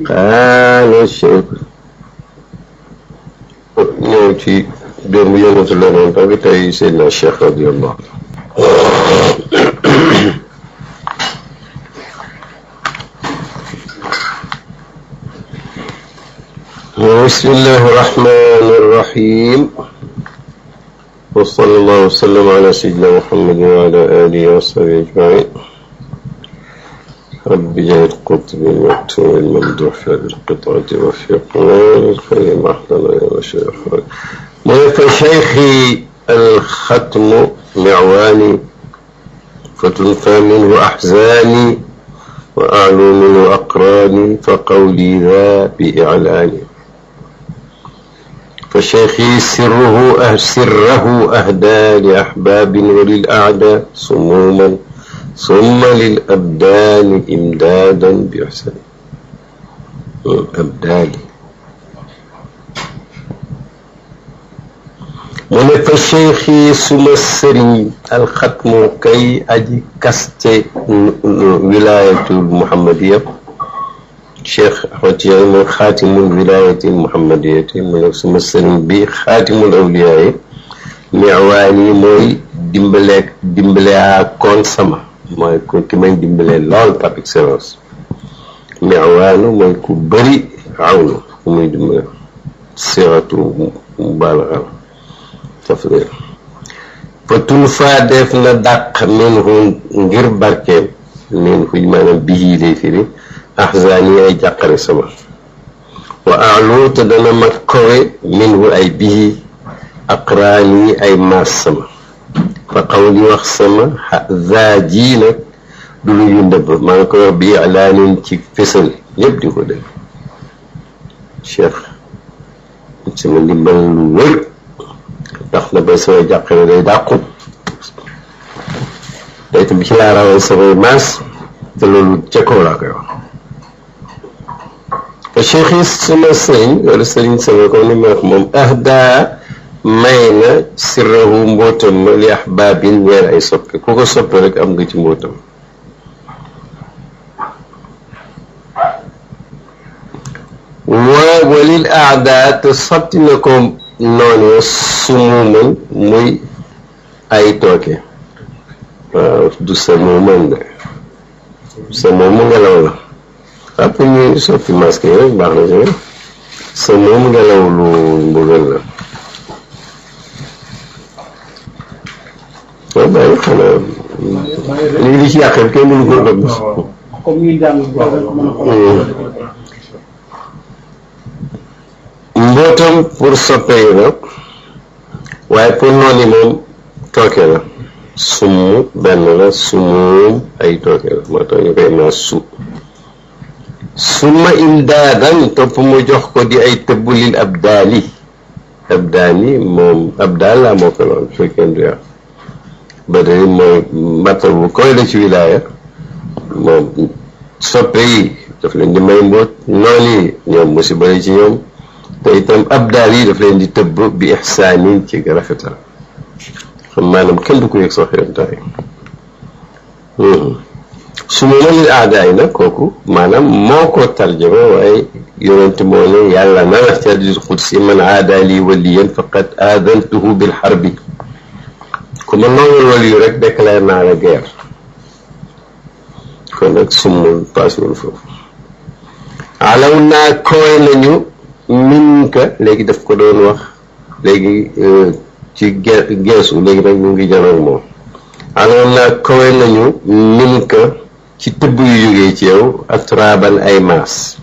qaala cheikh ñëw ci démb yëngatu la noonu tamit tey Seydina Cheikh radiyallahu bismillahi rahmani rahim wa sallallahu wa sallam ala sayyidina Muhammadin wa ala alihi wa sahbihi ajmain رب جعل قطبي المكتوم الممدوح في هذه القطعة وفقنا للخير محضنا يا شيخ ملك شيخي الختم معواني فتنفى منه أحزاني وأعلو منه أقراني فقولي ذا بإعلاني فشيخي سره أهدى لأحباب وللأعداء صموما ثم للأبدان إمدادا بإحسان أبدان من فالشيخ سمسري الختم كي أجي كست ولاية المحمدية شيخ أحمد من خاتم الولاية المحمدية من سمسري بخاتم الأولياء معواني موي dimbalea kon sama mooy ku ki may dimbalee lool par excellence miwaanu mooy ku bëri awnu ku muy dimbale siratu mubalaxa tafdil fa tulfa def na dàq minhu ngir barkeem min fu maanaam bihi lay firi ahzani ay jàqare sama wa a'lu te dana ma kowe minhu ay bihi aqraani ay maas sama fa qawli wax sama za ji nag du lu ñu ndëbb maa ngi koy wax bi alaanin ci fésal ñëpp di ko def cheikh sama ndimbal lu wër tax na ba sama jàqare day dàqu day tam bi ci laa rawal samay maas te loolu ca kaw laa koy wax fa cheikh yi sama sëriñ wala sëriñ sama comme ni ma wax moom ahda may na sirrahu mbootam ma li ahbaabin ñeer ay soppe ku ko soppe rek am nga ci mbootam walil aada te sotti na ko noonu sumuman muy ay tooke waaw du sa muuman de sa moomu ngelaw la àpp ñuy sotti masque yi rek baax na si sa moomu ngelaw lu mbugal la waaw bàyyi xanaa lii li ci yàqee kenn mënu ko dog mbootam pour soppe yi la waaye pour noonu moom tooke la summ benn la sumum ay tooke la moo tax ñu koy naa summa imdaadan topp mu jox ko di ay tëbbulil abdaali moom abdaal laa moo ko loon fekkeen du yàq badari mooy matal bu koy la ci wilaaya moom soppe yi daf leen di may mboot noonu yi ñoom musiba yi ci ñoom te itam abdaal yi daf leen di tëbb bi ixsaanin ci rafetal xam maanaam kenn du ko yëg soo xeentaay su ma lil aadaay nag kooku maanaam moo ko tarjama waaye yonente moo ne yàlla na wax ci hadiisul qudsi man aada lii waliyan faqad aadantuhu bil harbi ku ma noonu wali yu rek déclaré naa la guerre kon nag summul paasewul foofu alaw naa koy nañu min ka léegi daf ko doon wax léegi ci geesu léegi nag ñu ngi janoog moom alaw naa koy nañu min ka ci tëbb yu jógee ci yow ak traban ay maas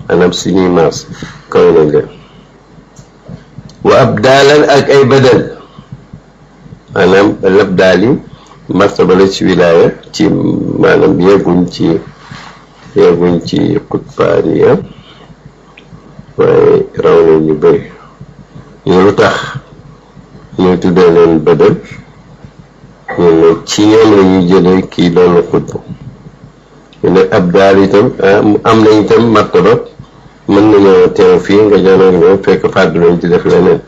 maanaam suñuy maas koy nañ leen wa ab daalan ak ay badal maanaam lab daal yi martaba la ci wilaaya ci maanaam yegguñ ci xutbaaniya waaye raw na ñu bëri ñu lu tax ñu tuddee leen badal ñu ne ci ñoom la ñuy jëlee kii doon xutbu ñu ne ab daal itam am nañ itam martaba mën nañoo teew fii nga janoog ñoom fekk fàddu lañ ci def leneen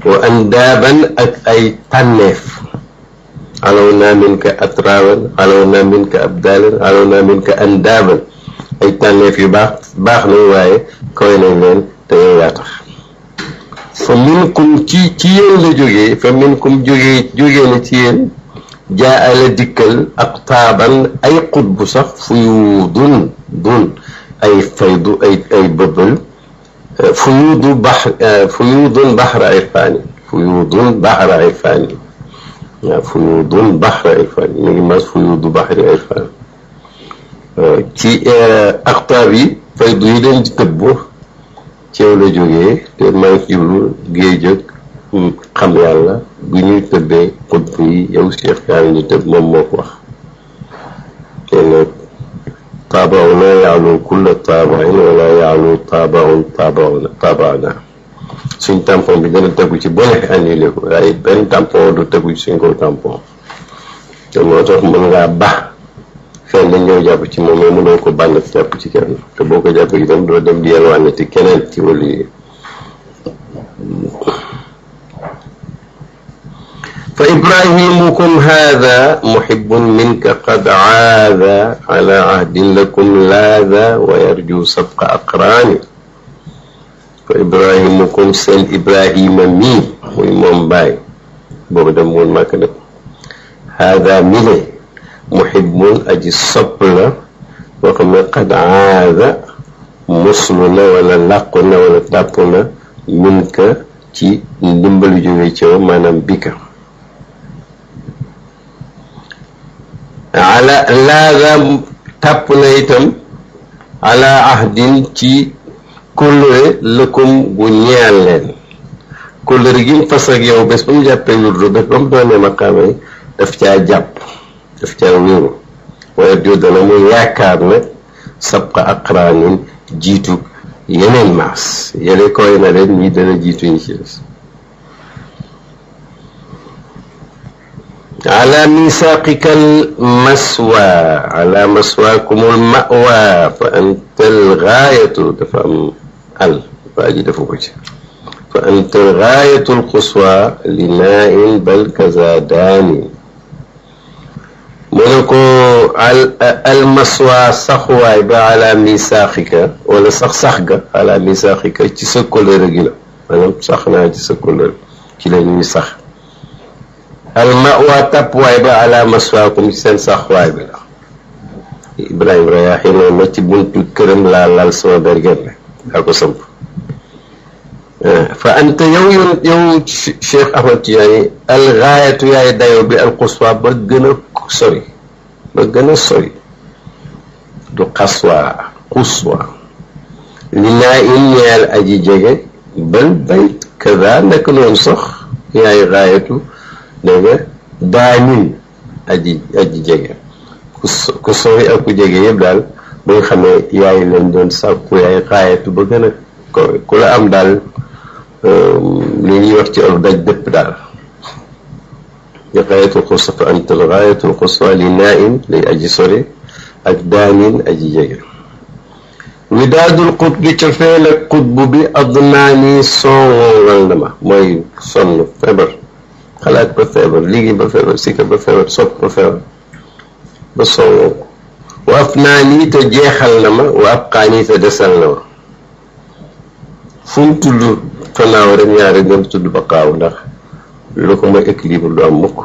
wa andaaban ak ay tànneef alaw naa min ka atrawan alaw naa min ka abdalan alaw naa min ka andaaban ay tànneef yu baax nañ waaye kawe nañ leen te yow yaa tax fa minkum ci yéen la jógee fa minkum jógee na ci yéen jaa ala dikkal aqtaaban ay xutbu sax fuyuudun ay faydu ay bëbbal fuyuudun baxra irfaani fuyuudun baxra irfaani waaw fuyuudun baxra irfaani mi ngi mas fuyuudu baxri irfaani ci aqtaab yi faydu yi leen di tëbb ci yow la jógee te maa ngi jublu géej ak xam yàlla bu ñuy tëbbee xutb yi yow Cheikh yaa ngi ñu tëbb moom moo ko wax te nag taabaw la yaalu kulla taabain wala yaalu taabaana suñ tampon bi dana tegu ci bone annulé ko waaye benn tampon du tegu ci suñ ko tampon te moo tax mën ngaa baax fenn dañ ñëw jàpp ci moom mais mënoo ko bànn jàpp ci kenn te boo ko jàppee itam doo dem di yelwaanati keneen ci wàllu yi fa ibrahimukum haada muhibbun minka qad aada ala ahdin lakum laada wa yarju sabqa aqraani fa ibrahimukum seen ibrahima mii muy moom baay boobu dem woon màkk def haada mile muhibbun aji sopp la boo xam ne qad aada muslu na wala làqu na wala tàpp na minka ci ndimbalu jóge ci yow maanaam bika ala laada tàpp na itam ala ahdin ci kóllëre lëkkum gu ñeel leen kóllëre gi mu fas ak yow bés ba mu jàppee wirdu bés ba mu doonee maqaama yi daf caa jàpp daf caa wéeru waaye joo dana muy yaakaar nag sabqa aqraanin jiitu yeneen maas yële koy na leen ñii dana jiitu ñi ci des ala misaqikal maswa ala maswaakumul mawa fa antal gaayatu dafa am al waa ji defu ko ci fa antal gaayatul quswa li naain bal kaza daani mu ne ko al maswa saxuwaay ba ala misaqika wala sax ga ala misaqika ci sa kóllëre gi la maanaam sax naa ci sa kóllëre ci la ñuy sax almawa tàppuwaay ba ala maswaakum ci seen saxwaay bi la Ibrahima Rayaahi noonu ma ci buntu këram laa lal sama bergerne daa ko samp fa anta yow Cheikh Ahmad Tidiane al gaayatu yaay dayo bi al quswa ba gën a sori du xaswa quswa li naa in ñeel aji jege bal bayt kaza nekk noonu sax yaay gaayatu dégg nga daanin aji jege ku sori ak ku jege yëpp daal ba nga xamee yaay leen doon sàkku yaay xaayatu ba gën a ko ku la am daal li ñuy wax ci olof daj dëpp daal ya xaayatul xuswa fa antal xaayatul xuswa li naain lay aji sori ak daanin aji jege widaadul qutbi cofeel ak qutbu bi adnaani sonwal na ma mooy sonn feebar xalaat ba feebar liggéey ba feebar sikka ba feebar sopp ba feebar ba songoo ko wa af naa nii te jeexal na ma wa ab xaanii te desal na ma fu mu tudd fanaaw rek ñaari gën tudd ba kaaw ndax lu ko mooy équilibre du am mukk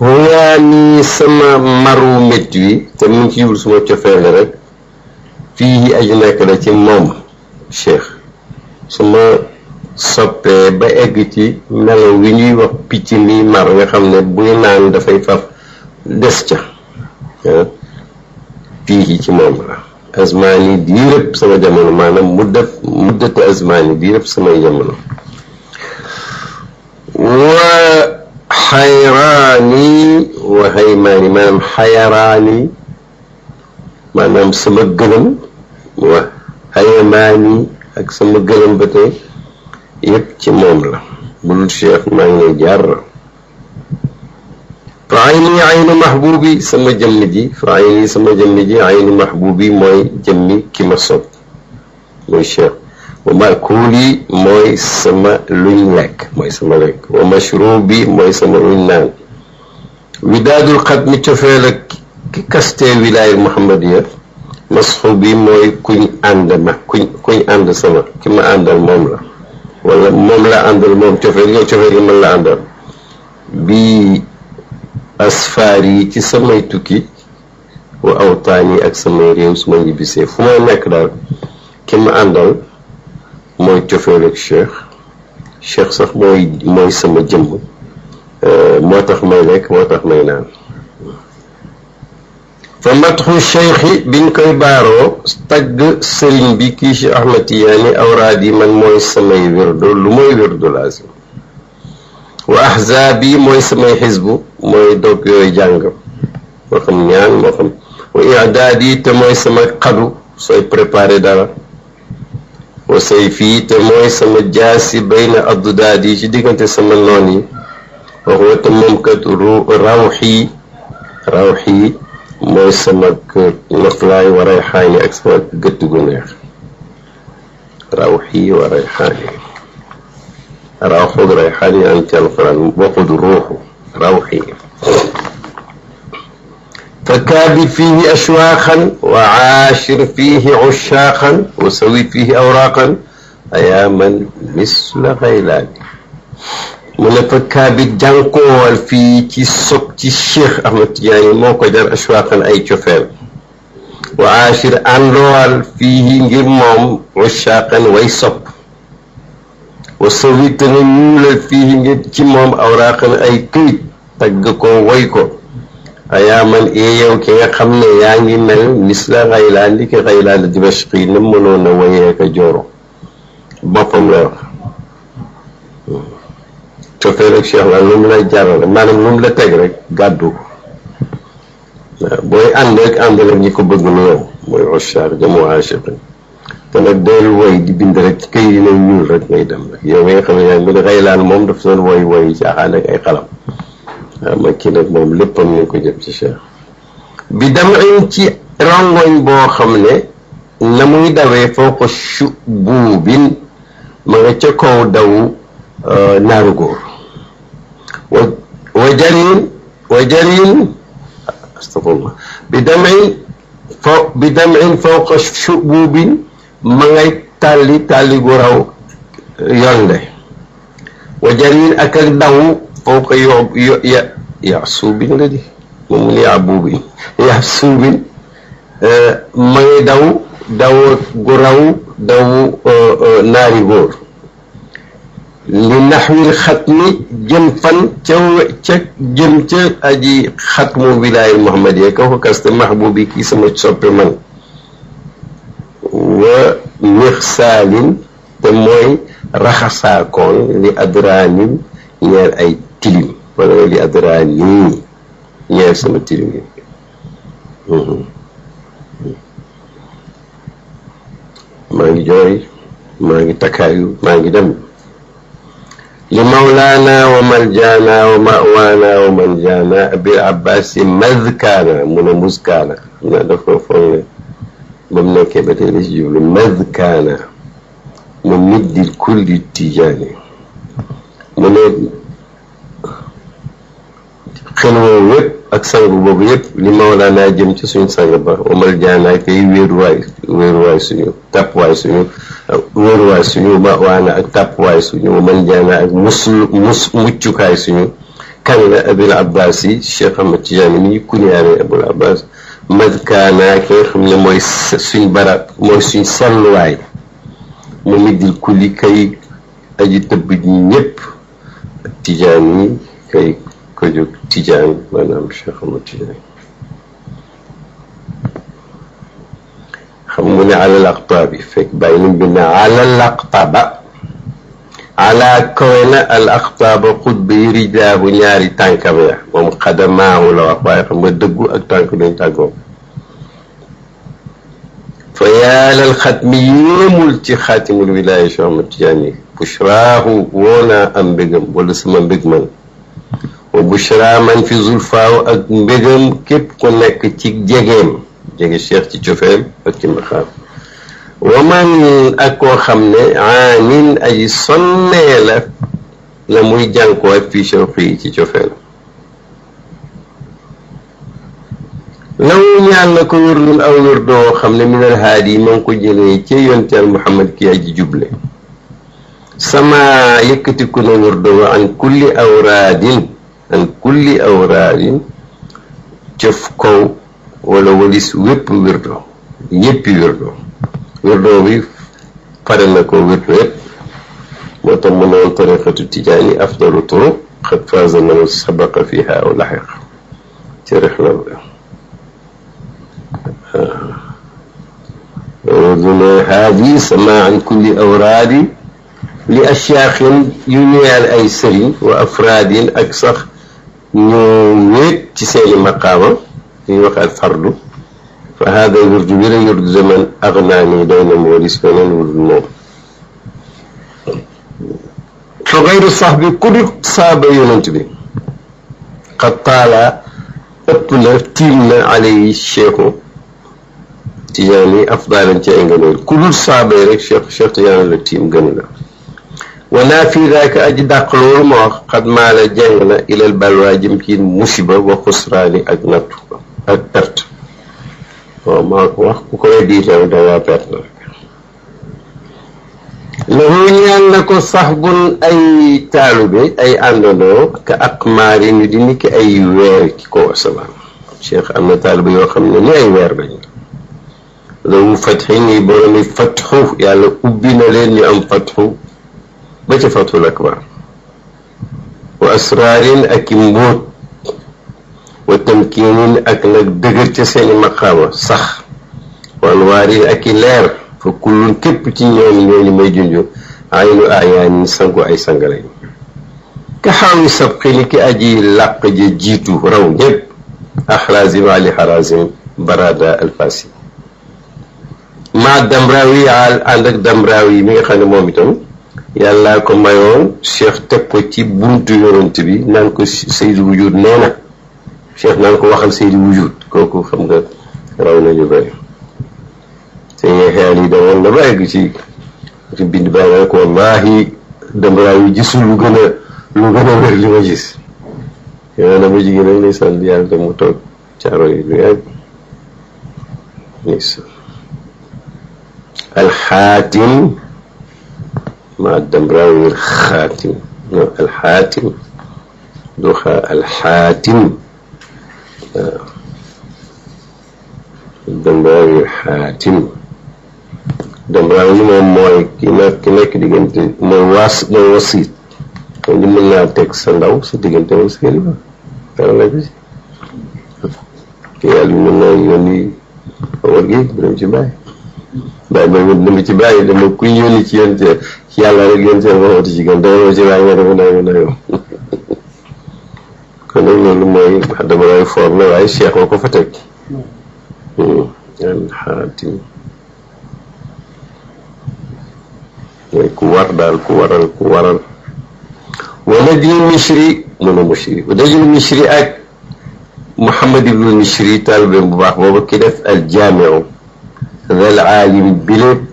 yaa nii sama maru métti wi te mu ngi ci yul suma cofeele rek fii aji nekk la ci moom Cheikh suma soppee ba egg ci melo wi ñuy wax picc mi mar nga xam ne buy naan dafay faf des ca fii ci moom la azmaani diirëb sama jamono maanaam muddate azmaani diirëb samay jamono wa xayraani wa haymaani maanaam xayaraani maanaam sama gëlëm wa haymaani ak sama gëlëm ba tey yëpp ci moom la bul Cheikh maa ngi lay jaar fa ayni aynu mahbubi sama jëmm ji fa ayni sama jëmm ji aynu mahbubi mooy jëmmi ki ma sopp mooy Cheikh wa makuuli mooy sama luñ lekk mooy sama lekk wa mashrubi mooy sama luñ naan widaadul xat mi cofeel ak ki kaste wilaaya muhammadiya masxu bi mooy kuñ ànd ma kuñ ànd sama ki ma àndal moom la wala moom la àndal moom cofeel yow cofeel yi mën la àndal bi asfaar yi ci samay tukki wa awtaan yi ak samay réew su ma ñibbisee fu ma nekk daal ki ma àndal mooy cofeel ak cheikh sax mooy sama jëmm moo tax may lekk moo tax may naan fa matxu cheikhi biñ koy baaroo tagg sëriñ bi kii Cheikh Ahmad Tijaani awraad yi man mooy samay wirdo lu mooy wirdu laazim wa ahzaabi mooy samay xisbu mooy dog yooyu jàng moo xam ñaan moo xam wa i'daad yi te mooy sama xadu sooy préparé dara wa sayfi te mooy sama jaasi bayna addaad yi ci diggante sama noon yi wax wa te moom kat rawxi mooy sama noflaay wa rayxaani ak sama gëtt gu neex rawxi wa rayxaani rawxu rayxaani an ci alquran waxud ruuxu rawxi فكابد فيه أشواخا وعاشر فيه عشاقا وسوي فيه أوراقا أياما مثل غيلان mu ne fa kaabit jànkoowal fii ci sob ci Cheikh Ahmad Tijaani moo ko jar ashwaaqan ay cofeel wa aashir àndoowal fii ngir moom ushaaqan way sopp wa sawit nga ñuulal fii ngir ci moom awraaqan ay këyit tagg ko woy ko ayaaman yow ki nga xam ne yaa ngi mel misla Xaylaan li ki Xaylaan Dimashqi na mënoon a woyee ka jooro boppam la wax cofeel ak Cheikh la lu mu lay jarale maanaam lu mu la teg rek gàddu ko waaw booy ànd rek ànd rek ñi ko bëgg nu yow mooy ushaar jamu aashiqin te nag dool woy di bind rek ci këy yi ne ñuul rek ngay dem rek yow mi nga xam ne yaa ngi mel Xaylaan moom daf doon woy caaxaan ak ay xalam waaw ma kii nag moom léppam ñu ko jëm ci Cheikh bi dem in ci rongoñ boo xam ne na muy dawee foo ko shubuubin ma nga ca kaw daw naaru góor wa jarin astafurlah bi damin fawqa shububin ma ngay tàlli gu raw yonde wa jarin ak daw fawqa suubin la di moom mu ne yaabubin suubin ma ngay daw gu raw daw naari góor li naxwil xatmi jëm fan jëm ca aji xatmu wilaaya muhammadiya ka ko kaste mahbubi kii sama soppe man wa mixsaalin te mooy raxasaakoon li adraanin ñeer ay tilim wala li adraani ñeer sama tilim yi maa ngi jooy maa ngi takkaayu maa ngi dem li mawlaana wa maljaana wa mawaana wa manjaana abil abbaasi mazkaana mu ne muskaana xam naa dafa foog ne ba mu nekkee ba tey la ci jublu mazkaana mu middil kulli tijaani mu ne xel woowu yëpp ak sang boobu yëpp li mawlaana jëm ci suñu sang ba wa maljaana kay wéeruwaay suñu tàppuwaay suñu wóoruwaay suñu waana ak tàppuwaay suñu man jaana ak muccukaay suñu kan la abil abbas yi Cheikh Ahmad Tijaani mi ñu kuniyaane abul abbas madkaana ki nga xam ne mooy suñ barab mooy suñ selluwaay mu middil kulli kay aji tëbb ñi ñëpp Tijaan yi kay ko jóg Tijaan maanaam Cheikh Ahmad Tijaani xam mu ne alal aqtaabi fekk bàyyi nañ bind alal aqtaaba ala kawe na al aqtaaba xutba yi rijlaahu ñaari tànkam ya moom xadamaahu la wax waaye xam nga dëggu ak tànk duñ tàggoo fa yaalal xatmi yéemul ci xaatimul wilaaya Cheikh Ahmad Tijaani bushraahu woonaa am mbégam wala sama mbég man wa bushraa man fi zulfaaw ak mbégam képp ku nekk ci jegeem jege Cheikh ci cofeel ak ci maqaam wa man ak koo xam ne aanin aji sonnee la muy jànkoo ak fii shawqi ci cofeel law ñaan na ko wërdun aw wërdoo xam ne minal haadi yi ma ngi ko jëlee ci yonteel Muhammad ki aji juble sama yëkkatiku na wërdoo an kulli awraadin cëf kaw wala walis wépp wërdoo yéppi wërdoo bi pare na ko wërdoo yépp moo tax mu noon tariqatu tijaani afdalu turuq qad faaza man sabaqa fiha aw laxiq ci rixla wërduna haadi sama an kulli awraadi li ashyaaxin yu ñeel ay sëriñ wa afraadin ak sax ñu wéet ci seeni maqaama ñuy wax al fardu fa hada wërdu bi la wërdu zaman agnaani doy na mu walis beneen wërdu moom fa gayru sax bi ku dut saaba yonent bi xad taala ëpp na tiim na alay cheikhu Tijaani afdalan ci ay ngëneel ku dul saaba yi rek cheikh Tijaani la tiim gën la wanaa fii daaka aji dàq loolu ma wax xad maa la jeng na ilal balwaa jëm ci musiba wa xusraani ak nattu ak perte waaw maa ko wax ku ko weddi itam dangaa perte rek lahu ñaan na ko sax bun ay taalube ay àndandoo ka aqmaari ñu di niki ay weer ci kaw asamaan cheikh am na taalube yoo xam ne ni ay weer lañu lahu fatxi ni boromi fatxu yàlla ubbi na leen ñu am fatxu ba ca fatul akbar wa asraarin ak i mbóot wa tamkiinin ak nag dëgër ca seeni maqaama sax wa anwaarin ak i leer fa kullun képp ci ñooñu may junju aynu ayaan yi sangu ay sangalañ ka xaawi sabqi ni ki aji làq ja jiitu raw ñëpp axraazim ali xaraazim barada alfasi maa damraawi ànd ak damraawi mi nga xam ne moom itam yàlla ko mayoon cheikh teg ko ci buntu yonent bi naan ko Seydi Wujud nee na cheikh naan ko waxal Seydi Wujud kooku xam nga raw nañu bëri te xeel yi demoon na ba egg ci bind bàyyi naan ko wallaahi damraawi gisul lu gën a wér li ma gis yow na ma jigéen rek lay sant yàlla te mu toog caaro yi lu yàgg alxaatim ma damraawi alxaatim non alxaatim du alxaatim waaw damraawi alxaatim damraawi moom mooy ki nekk diggante mooy wasiit kon ñu mën naa teg sa ndaw sa diggante moom sa kilifa dara la ko si ki yàlla yu mën naa yónni war gi dem ci bàyyi dem ci bàyyi dama kuy yónni ci yéen ci yàlla rek yéen seen waxatu ci gën dama ci bàyyi nga dama nangam kon nag loolu mooy dama lay foor la waaye cheikh moo ko fa teg alxaatim mooy ku war daal ku waral wala di Mishri mun a Mishri dajul Mishri ak Muhammad ibnu Mishri taalibeem bu baax booba ki def aljaamiu dal aalim bile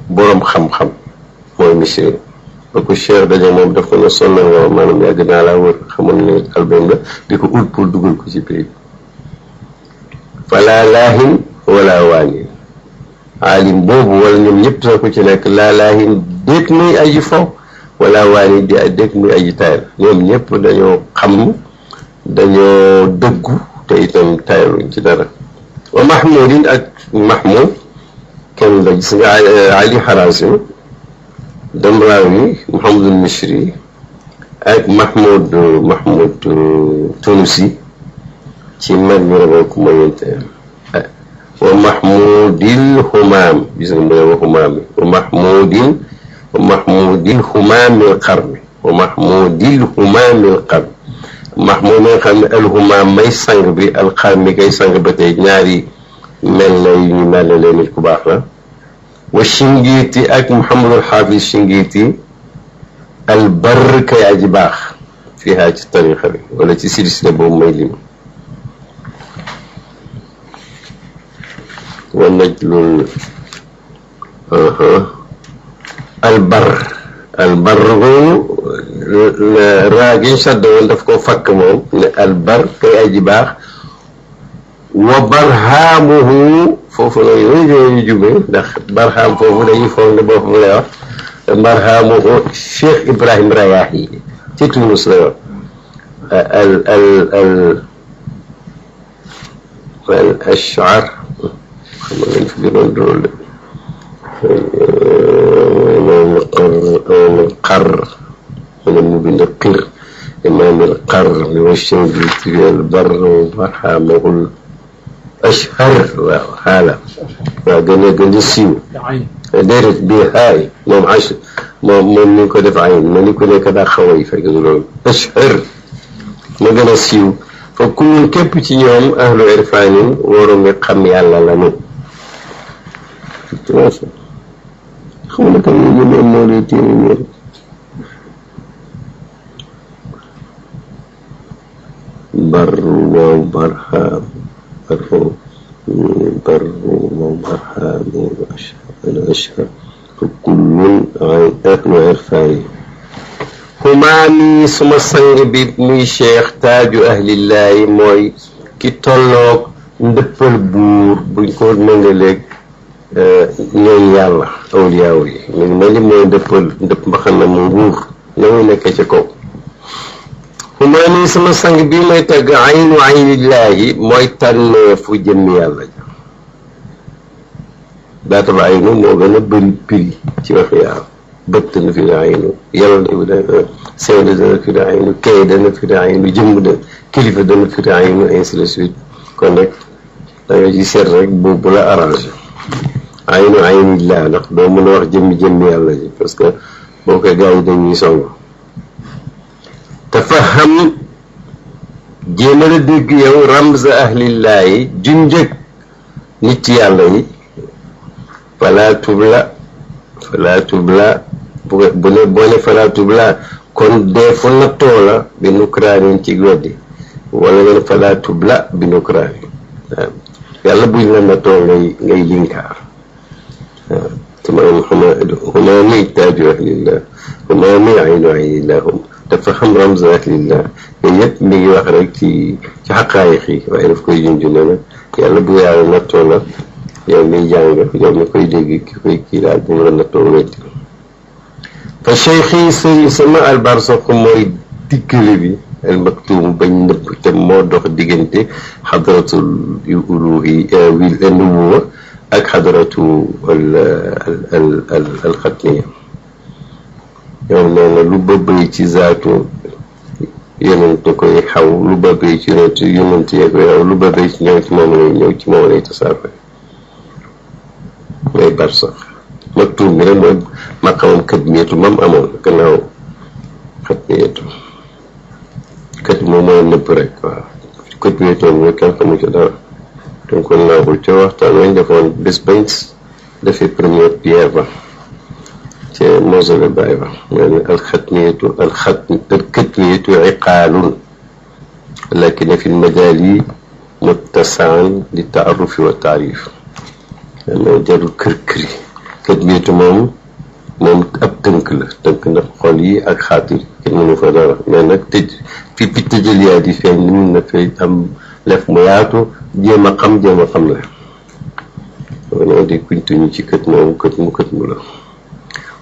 boroom xam-xam mooy Mishri ba ko cheikh daje moom daf ko ne sonnal nga maanaam yàgg naa laa wër xamoon ne album la di ko ut pour dugal ko ci pays fala laahin wala waani aalim boobu wala ñoom ñëpp soo ko ci nekk laa laahin déet muy aji fo wala waani di déet muy aji tayal ñoom ñëpp dañoo xam dañoo dëggu te itam tayaluñ ci dara wa mahmudin ak mahmud kenn la gis nga ali xarasim damraawi Muhammadul Mishri ak mahmud tunusi ci mag ñu rabal ku ma yente wa mahmudil humaam gis nga mu ne wa humaami wa mahmudil humaamil qarni wa mahmudil humaamil qarni mahmud mi nga xam ne alhumaam may sang bi alqarni kay sang ba tey ñaari mel na yu ñu mel ne leen nit ku baax la wa Shingiiti ak Muhammadul Xaafis Shingiiti albar kay aji baax fii haa ci tariqa bi wala ci silsila boobu may lim wa najlul albar boobu raagi sadda woon daf ko fakk moom ne albar kay aji baax wa barhaamuhu foofu la yooyu jube ndax barhaam foofu dañuy foog ne boppam lay wax barhaamuhu Cheikh Ibrahim Rayahi ci Tunis la wax al ash'ar xam nga lañ fi gënoon dool القر من المبين إمام القر والشوق البر وبرهامه الأشهر وحالة وقال السيو دارت بهاي مم عشر مم من كده عين من كده كده خويفة يقولون أشهر ما قال السيو فكل كبتي يوم أهل عرفان ورم يقمي على لنا خلنا كم يوم مولتين بر وبرهام بر وبرهام الأشهر كل أهل عرفان همامي سما سنگ بي مي شيخ تاج أهل الله موي كي تولوك ndëppal buur buñ ko mëngaleeg ñooñ yàlla awliyaaw yi mu ngi mel ni mooy ndëpp mbaxal na mu nguur na muy nekkee ca kaw fu maa nii sama sang bii may tagg aynu aynillaahi mooy tànneefu jëmm yàlla ja baatal aynu moo gën a bëri piri ci waxu yàlla bët dana fi da aynu yàlla da seede dana fi da aynu kay dana fi da aynu jëmm da kilifa dana fi da aynu ainsi de suite kon nag da nga ci seet rek bu la arrangé aynu aynillah ndax doo mën a wax jëmmi yàlla ji parce que boo koy gars yi dañuy song tafaham jéema la dégg yow ramza ahlillahi junjëg nit yàlla yi fala tubla bu ne boo ne fala tubla kon deefu nattoo la bi nukraanin ci weddi wala nga ne fala tubla bi nukraanin yàlla buñ la nattoo ngay linkaar تمام همامي تاج أهل الله همامي عين الله هم تفهم رمز أهل الله يجب ميجي واخرك في حقائقي وعرف كوي جنجننا يلا بويا على نطونا يومي جانجا يومي كوي ديجي كوي كيلا بويا نطونا فالشيخي سمع البرزق موي ديكلبي المكتوم بين نبتة ديجنتي حضرة الألوهية والنبوة ak xadaratu al xatmiya yow nee na lu bëbbay ci zaatu yonent koy xaw lu bëbbay ci yonent yee koy xaw lu bëbbay ci ñëw ci moom lay ñëw ci moom lay tasaare ngay barsax maktuum bi rek mooy maqamam kadmiyatu mam amoon gannaaw xatmiyatu kat moom mooy nëbb rek waaw kadmiyatu mooy kenn xamu ci dara donc kon naa ko ca waxtaan wañ defoon bés bañ defee première pierre ba ca mausolée Baay ba mooy ne alkatmiyatu iqaalun lakin fi lmajaali muttasaan li taarufi wa taarif mais jarul kër-këri katmiyatu moom ab tënk la tënk ndax xol yi ak xaatir kenn mënu fa dara mais nag fi tëjaliyaat yi feeñ ni mun na fay am lef mu yaatu jéem a xam la wane di kuñtuñu ci kët moomu kët mu la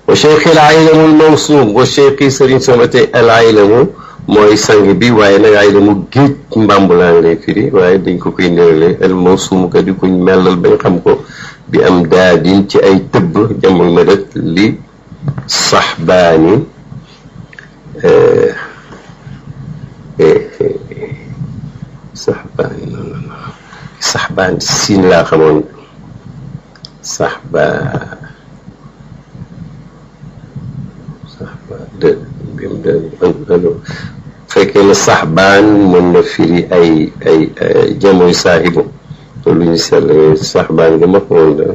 wa cheikh al aylamu al mawsuum wa cheikh sëriñ sama tey al aylamu mooy sang bi waaye nag aylamu géej mbambulaan lay firi waaye dañ ko koy nérale al mawsuum ka di kuñ mellal bañ xam ko bi am daadin ci ay tëbb jamul madat li saxbaani saxbaan siin laa xamoon fekkee ne saxbaan mën na firi ay jamoy saahibu te lu ñu seetlu saxbaan gi ma xamoon da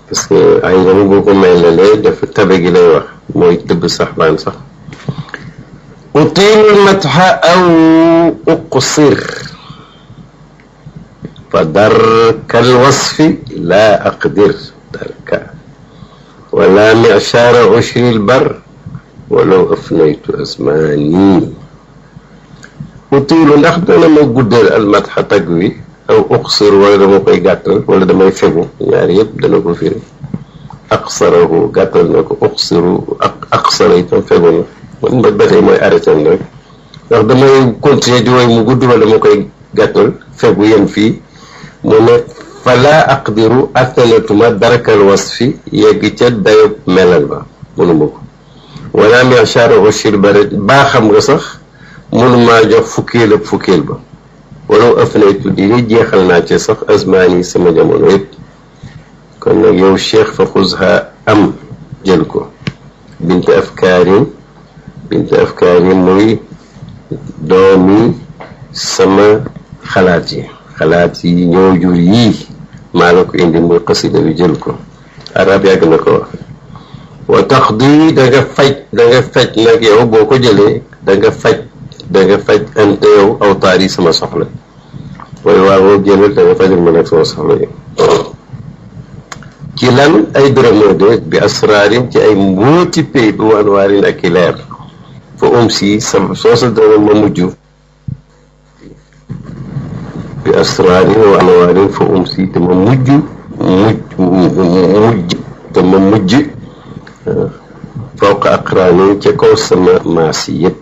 parce que ay dama boo ko melalee dafa tabe gi lay wax mooy tëbb saxbaan sax أطيل المدح أو أقصر فدرك الوصف لا أقدر درك ولا معشار عشر البر walaw afnaytu asmaani utiilu ndax dana ma guddal almatxa tagg wi aw uqsir wala dama koy gàttal wala damay fegu ñaari yëpp dana ko firi aqsarahu gàttal na ko uqsiru aqsara itam fegu na man ba tey mooy arrêté rek ndax damay continuer di woy mu gudd wala dama koy gàttal fegu yem fii mu ne fala aqdiru attanatuma darakal wasfi yegg ca dayob melal ba mënuma ko wala mi'shara ushir baret baa xam nga sax mënumaa jox fukkeel ak fukkeel ba walaw afnaytu di nga jeexal naa ci sax azmaani sama jamono yëpp kon nag yow cheikh fa xuzha am jël ko bint afkaarin muy doomi sama xalaat yi ñoo jur yii maa la ko indi muy xasida bi jël ko arab yàgg na ko wax wa tax di da nga faj nag yow boo ko jëlee da nga faj ante yow awtaar yi sama soxla mooy waaw jëlal da nga fajal ma nag sama soxla yi ci lan ay dërëmoo de bi asraarin ci ay mbooti pay bi wan waarin ak i leer fa si soo sa dërëm ma mujj bi asraarin wa anwaarin fa si te ma mujj fawqa aqraanin ca kaw sama maas yi yëpp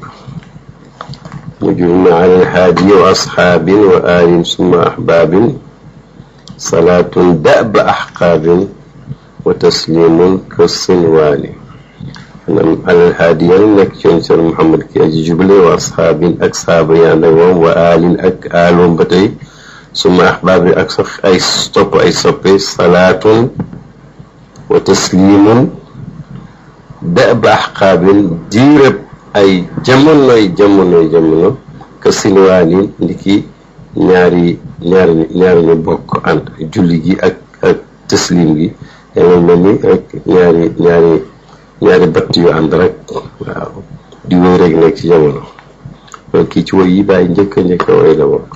mujj na ala alhaadi wa asxaabin wa aalin summa ahbaabin salaatun da'ba ahqaabin wa taslimun ka sinwaani maanaam alal haadi yàlla nekk ci yoon Seex Muhammad ki aji jubale wa asxaabin ak saaba yi ànd ak moom wa aalin ak aaloom ba tey suma ahbaabin ak sax ay topp ay soppe salaatun wa taslimun da'ba ahqaabin diirëb ay jamono ka sinwaani ndiki ñaari ñu bokk ànd julli gi ak taslim gi yàlla mel ni rek ñaari batt yu ànd rek waaw di wéy rek nekk ci jamono donc kii ci woy yi bàyyi njëkk a woy la bokk